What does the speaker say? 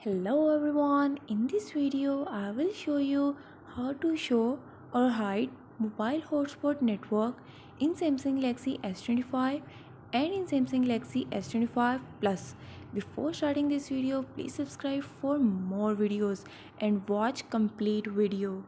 Hello everyone, in this video I will show you how to show or hide mobile hotspot network in Samsung Galaxy S25 and in Samsung Galaxy S25 Plus. Before starting this video, please subscribe for more videos and watch complete video.